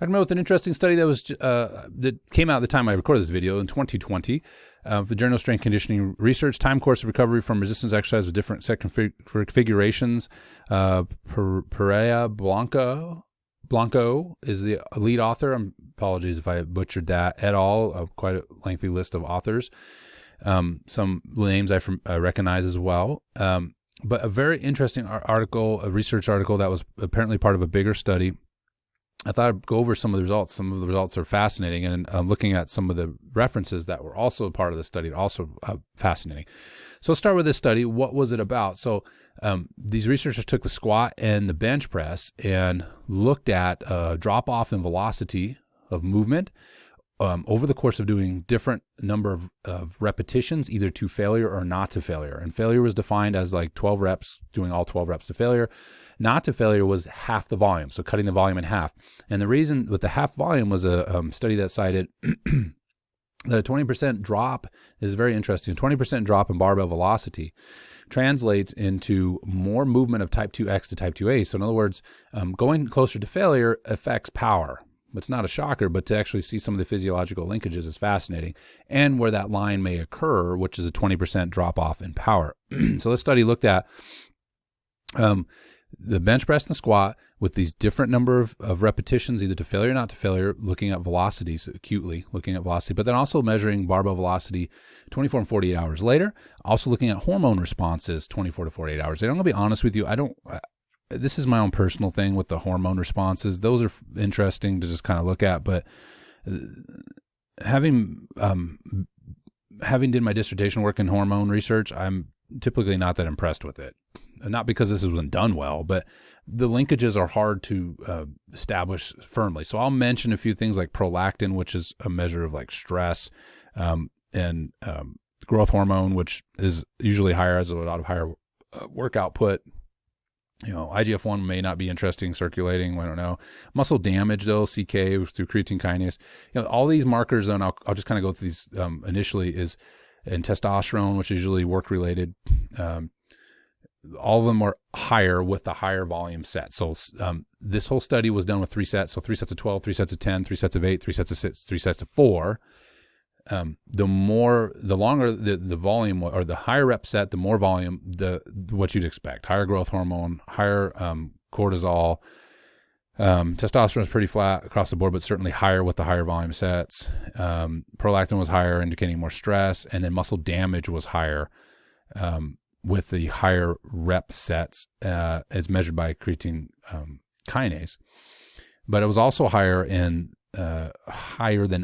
Talking about an interesting study that was that came out at the time I recorded this video in 2020. The Journal of Strength Conditioning Research, time course of recovery from resistance exercise with different set configurations. Perea Blanco is the lead author. Apologies if I butchered that at all. Quite a lengthy list of authors. Some names I recognize as well. But a very interesting article, a research article that was apparently part of a bigger study. I thought I'd go over some of the results. Some of the results are fascinating, and looking at some of the references that were also part of the study, also fascinating. So let's start with this study. What was it about? So these researchers took the squat and the bench press and looked at drop-off in velocity of movement over the course of doing different number of repetitions, either to failure or not to failure. And failure was defined as like 12 reps, doing all 12 reps to failure. Not to failure was half the volume, so cutting the volume in half. And the reason with the half volume was a study that cited that a 20% drop is very interesting. A 20% drop in barbell velocity translates into more movement of type 2X to type 2A. So in other words, going closer to failure affects power. It's not a shocker, but to actually see some of the physiological linkages is fascinating, and where that line may occur, which is a 20% drop off in power. So this study looked at the bench press and the squat with these different number of repetitions, either to failure or not to failure, looking at velocities acutely, looking at velocity, but then also measuring barbell velocity 24 and 48 hours later, also looking at hormone responses 24 to 48 hours. And I'm going to be honest with you, this is my own personal thing with the hormone responses. Those are interesting to just kind of look at, but having did my dissertation work in hormone research, I'm typically not that impressed with it. Not because this wasn't done well, but the linkages are hard to establish firmly. So I'll mention a few things like prolactin, which is a measure of like stress, and growth hormone, which is usually higher, has a lot of higher work output. IGF-1 may not be interesting circulating. I don't know. Muscle damage, though, CK through creatine kinase. All these markers, and I'll just kind of go through these initially, is in testosterone, which is usually work-related. All of them are higher with the higher volume set. So this whole study was done with 3 sets. So 3 sets of 12, 3 sets of 10, 3 sets of 8, 3 sets of 6, 3 sets of 4. The longer the volume, or the higher rep set, the more volume, what you'd expect. Higher growth hormone, higher cortisol. Testosterone is pretty flat across the board, but certainly higher with the higher volume sets. Prolactin was higher, indicating more stress, and then muscle damage was higher with the higher rep sets as measured by creatine kinase. But it was also higher than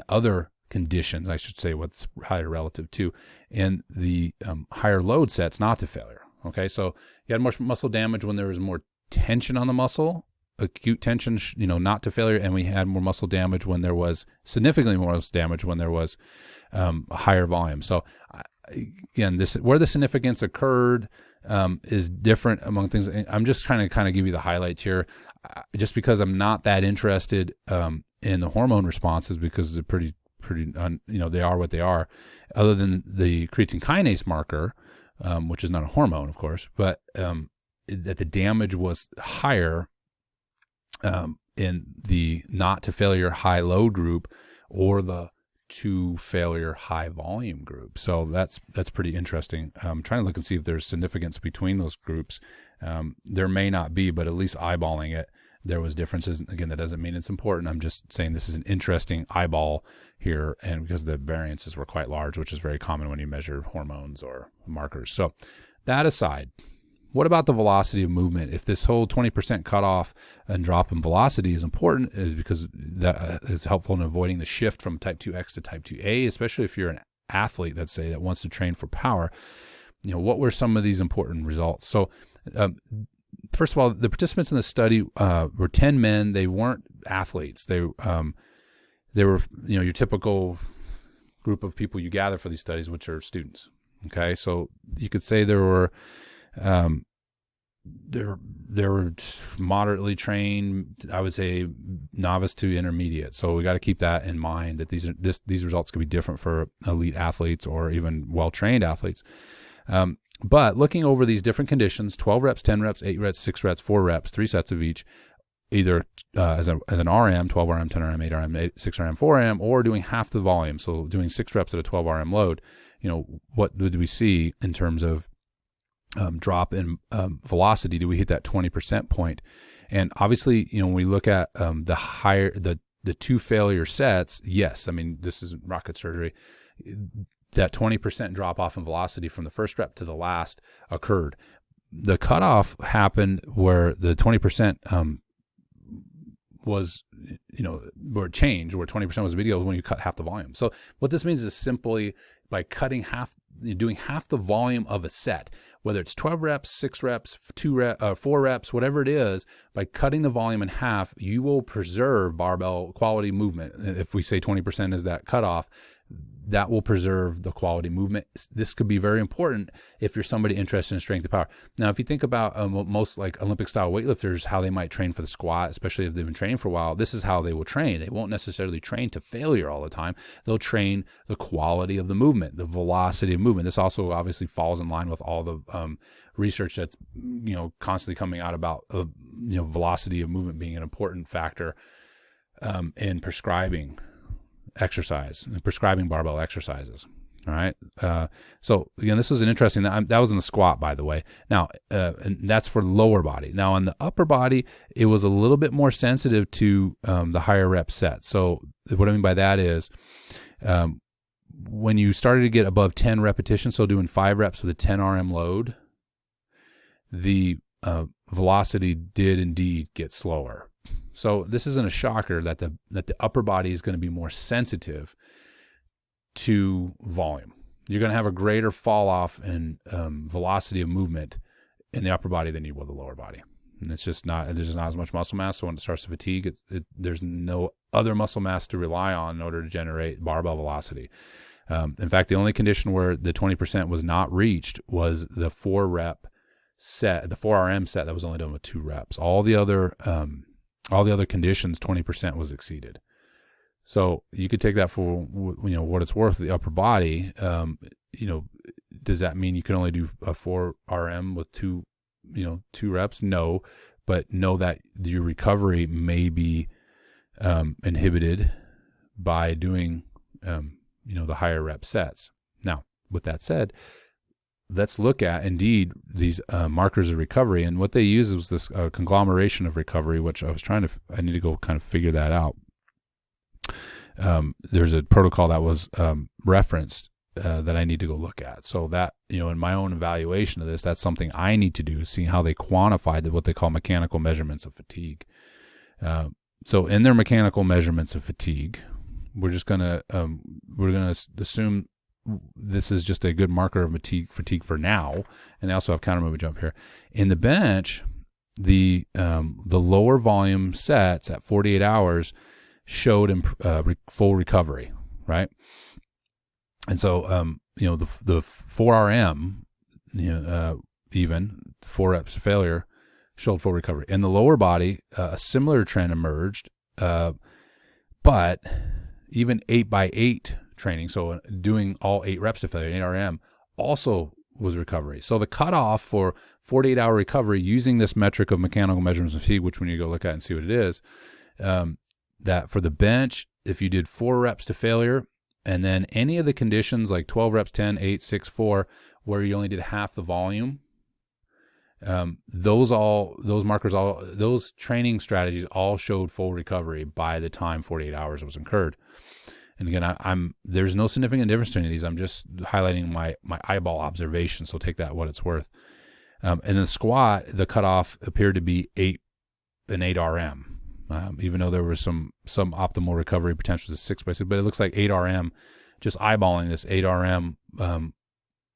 other conditions, I should say, what's higher relative to, in the higher load sets, not to failure. Okay, so you had more muscle damage when there was more tension on the muscle, acute tension, not to failure, and we had more muscle damage when there was significantly more muscle damage when there was a higher volume. So again, where the significance occurred is different among things. I'm just trying to give you the highlights here, just because I'm not that interested in the hormone responses, because they're pretty, they are what they are, other than the creatine kinase marker, which is not a hormone, of course, but that the damage was higher in the not to failure high load group or the to failure high volume group. So that's pretty interesting. I'm trying to look and see if there's significance between those groups. There may not be, but at least eyeballing it, there was differences. Again, that doesn't mean it's important. I'm just saying this is an interesting eyeball here, and because the variances were quite large, which is very common when you measure hormones or markers. So that aside, what about the velocity of movement? If this whole 20% cutoff and drop in velocity is important, because that is helpful in avoiding the shift from type 2X to type 2A, especially if you're an athlete, let's say, that wants to train for power, what were some of these important results? So first of all, the participants in the study were 10 men. They weren't athletes. They were, your typical group of people you gather for these studies, which are students. Okay, so you could say there were moderately trained, I would say novice to intermediate. So we got to keep that in mind, that these results could be different for elite athletes or even well-trained athletes. But looking over these different conditions, 12 reps, 10 reps, 8 reps, 6 reps, 4 reps, 3 sets of each, either as an RM, 12 RM, 10 RM, 8 RM, 6 RM, 4 RM, or doing half the volume. So doing 6 reps at a 12 RM load, what did we see in terms of drop in velocity? Do we hit that 20% point? And obviously, when we look at the 2 failure sets, yes, I mean, this isn't rocket surgery. That 20% drop off in velocity from the first rep to the last occurred. The cutoff happened where the 20% was, where it changed, where 20% was a big deal when you cut half the volume. So what this means is simply by cutting doing half the volume of a set, whether it's 12 reps, 6 reps, 4 reps, whatever it is, by cutting the volume in half, you will preserve barbell quality movement. If we say 20% is that cutoff, that will preserve the quality movement. This could be very important if you're somebody interested in strength and power. Now, if you think about most like Olympic style weightlifters, how they might train for the squat, especially if they've been training for a while, this is how they will train. They won't necessarily train to failure all the time. They'll train the quality of the movement, the velocity of movement. This also obviously falls in line with all the research that's constantly coming out about velocity of movement being an important factor in prescribing exercise and prescribing barbell exercises. All right. So again, this was an interesting, that was in the squat, by the way. Now, and that's for lower body. Now on the upper body, it was a little bit more sensitive to the higher rep set. So what I mean by that is when you started to get above 10 repetitions, so doing 5 reps with a 10 RM load, the velocity did indeed get slower. So this isn't a shocker that the upper body is going to be more sensitive to volume. You're going to have a greater fall off in velocity of movement in the upper body than you will the lower body. And there's just not as much muscle mass. So when it starts to fatigue, there's no other muscle mass to rely on in order to generate barbell velocity. In fact, the only condition where the 20% was not reached was the 4 rep set, the 4 RM set that was only done with 2 reps. All the other conditions, 20% was exceeded. So you could take that for what it's worth. The upper body, does that mean you can only do a 4 RM with 2 reps? No, but know that your recovery may be inhibited by doing the higher rep sets. Now, with that said, let's look at indeed these markers of recovery, and what they use is this conglomeration of recovery, which I need to go kind of figure that out. There's a protocol that was referenced that I need to go look at. So that, in my own evaluation of this, that's something I need to do, is see how they quantify what they call mechanical measurements of fatigue. So in their mechanical measurements of fatigue, we're going to assume this is just a good marker of fatigue for now. And they also have counter movement jump here. In the bench, the lower volume sets at 48 hours showed full recovery, right? And so, the 4 RM, even 4 reps of failure, showed full recovery. In the lower body, a similar trend emerged, but even 8x8 training, so doing all 8 reps of failure, 8 RM, also was recovery. So the cutoff for 48-hour recovery using this metric of mechanical measurements of fatigue, which we need to go look at and see what it is, that for the bench, if you did 4 reps to failure, and then any of the conditions like 12 reps, 10, 8, 6, 4, where you only did half the volume, those training strategies all showed full recovery by the time 48 hours was incurred. And again, there's no significant difference between these. I'm just highlighting my eyeball observation, so take that what it's worth. In the squat, the cutoff appeared to be 8 RM. Even though there was some optimal recovery potential to 6x6, but it looks like 8 RM, just eyeballing this 8 RM,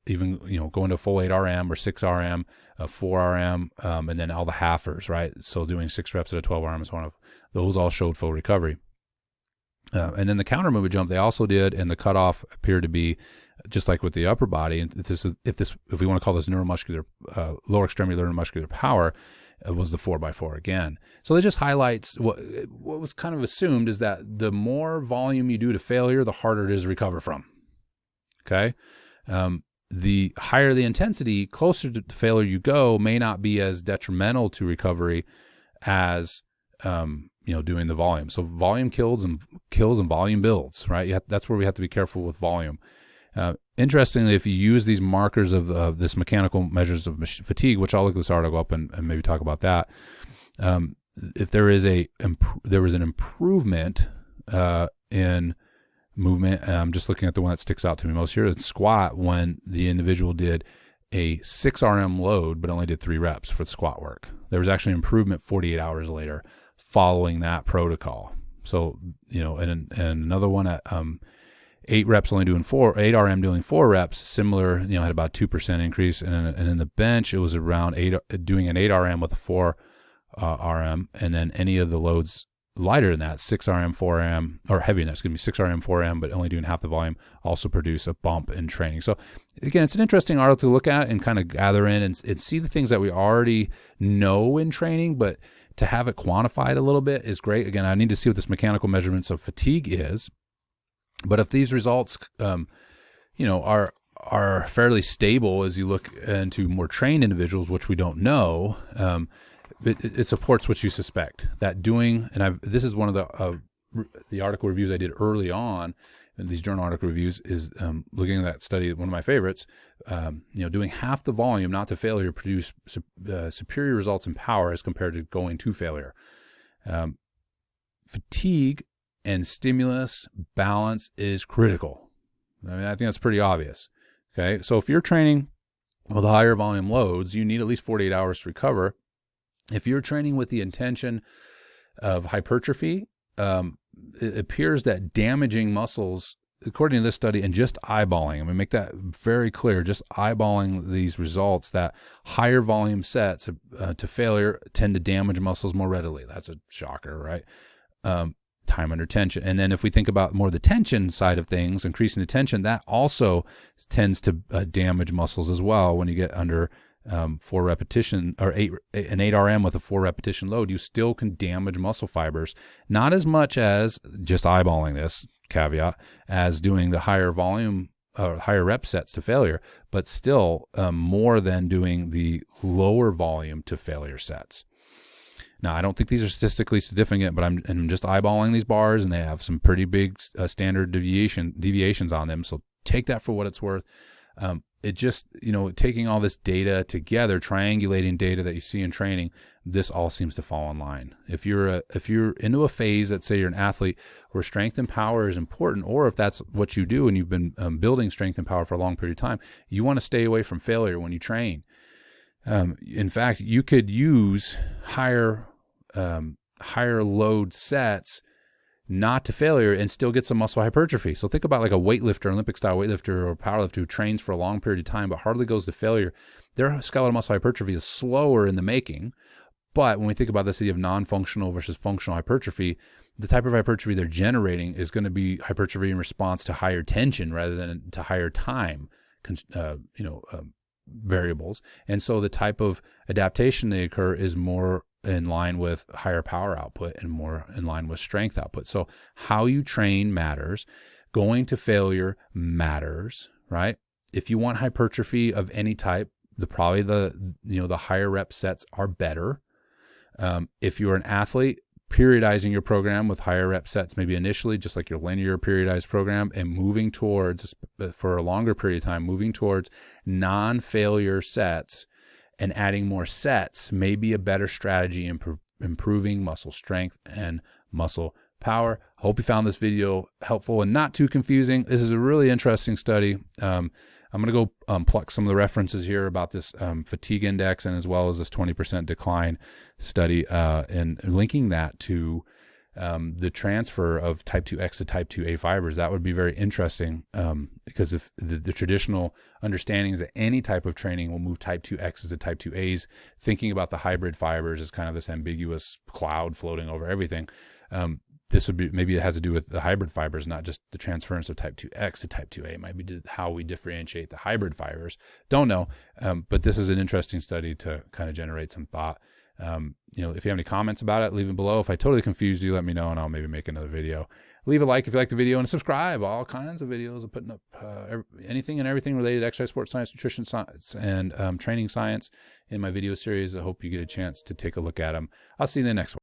even going to full 8 RM or 6 RM, 4 RM, and then all the halfers, right? So doing 6 reps at a 12 RM is one of those. All showed full recovery. And then the counter movement jump they also did, and the cutoff appeared to be just like with the upper body. And if we want to call this neuromuscular, lower extremity neuromuscular power, was the 4x4 again. So it just highlights what was kind of assumed is that the more volume you do to failure, the harder it is to recover from. Okay. The higher the intensity, closer to failure you go, may not be as detrimental to recovery as doing the volume. So volume kills and volume builds, right? That's where we have to be careful with volume. Interestingly, if you use these markers of this mechanical measures of fatigue, which I'll look this article up and maybe talk about that, if there was an improvement in movement, I'm just looking at the one that sticks out to me most here, it's squat, when the individual did a 6 RM load but only did 3 reps for the squat work. There was actually improvement 48 hours later following that protocol. So, and another one at 8 reps only doing 8 RM doing 4 reps, similar, had about 2% increase. And in the bench, it was around doing an 8 RM with a 4 RM, and then any of the loads lighter than that, 6 RM, 4 RM, or heavier than that, 6 RM, 4 RM, but only doing half the volume, also produce a bump in training. So again, it's an interesting article to look at and kind of gather in and see the things that we already know in training, but to have it quantified a little bit is great. Again, I need to see what this mechanical measurements of fatigue is. But if these results, are fairly stable as you look into more trained individuals, which we don't know, it supports what you suspect. That doing, and this is one of the article reviews I did early on, in these journal article reviews, is looking at that study, one of my favorites. Doing half the volume, not to failure, produce superior results in power as compared to going to failure. Fatigue and stimulus balance is critical. I think that's pretty obvious. Okay, so if you're training with higher volume loads, you need at least 48 hours to recover. If you're training with the intention of hypertrophy, it appears that damaging muscles, according to this study, and just eyeballing, I'm going to make that very clear, just eyeballing these results, that higher volume sets to failure tend to damage muscles more readily. That's a shocker, right? Time under tension. And then if we think about more the tension side of things, increasing the tension, that also tends to damage muscles as well. When you get under 4 repetition or an 8 RM with a 4 repetition load, you still can damage muscle fibers, not as much as just eyeballing this caveat as doing the higher volume or higher rep sets to failure, but still more than doing the lower volume to failure sets. Now, I don't think these are statistically significant, but I'm just eyeballing these bars, and they have some pretty big standard deviations on them. So take that for what it's worth. It just, taking all this data together, triangulating data that you see in training, this all seems to fall in line. If you're into a phase, let's say you're an athlete where strength and power is important, or if that's what you do and you've been building strength and power for a long period of time, you want to stay away from failure when you train. In fact, you could use higher load sets not to failure and still get some muscle hypertrophy. So think about like a weightlifter, Olympic style weightlifter or powerlifter who trains for a long period of time but hardly goes to failure. Their skeletal muscle hypertrophy is slower in the making. But when we think about this idea of non-functional versus functional hypertrophy, the type of hypertrophy they're generating is going to be hypertrophy in response to higher tension rather than to higher time, variables. And so the type of adaptation they occur is more in line with higher power output and more in line with strength output. So how you train matters. Going to failure matters, right? If you want hypertrophy of any type, the higher rep sets are better. If you're an athlete, periodizing your program with higher rep sets, maybe initially just like your linear periodized program, and moving towards, for a longer period of time, moving towards non-failure sets and adding more sets may be a better strategy in improving muscle strength and muscle power. I hope you found this video helpful and not too confusing. This is a really interesting study. I'm going to go pluck some of the references here about this fatigue index, and as well as this 20% decline study, and linking that to the transfer of type 2X to type 2A fibers. That would be very interesting, because if the traditional understanding is that any type of training will move type 2Xs to type 2As, thinking about the hybrid fibers as kind of this ambiguous cloud floating over everything. This would be, maybe it has to do with the hybrid fibers, not just the transference of type 2X to type 2A. It might be how we differentiate the hybrid fibers. Don't know, but this is an interesting study to kind of generate some thought. If you have any comments about it, leave them below. If I totally confused you, let me know and I'll maybe make another video. Leave a like if you like the video, and subscribe. All kinds of videos. I'm putting up anything and everything related to exercise, sports science, nutrition science, and training science in my video series. I hope you get a chance to take a look at them. I'll see you in the next one.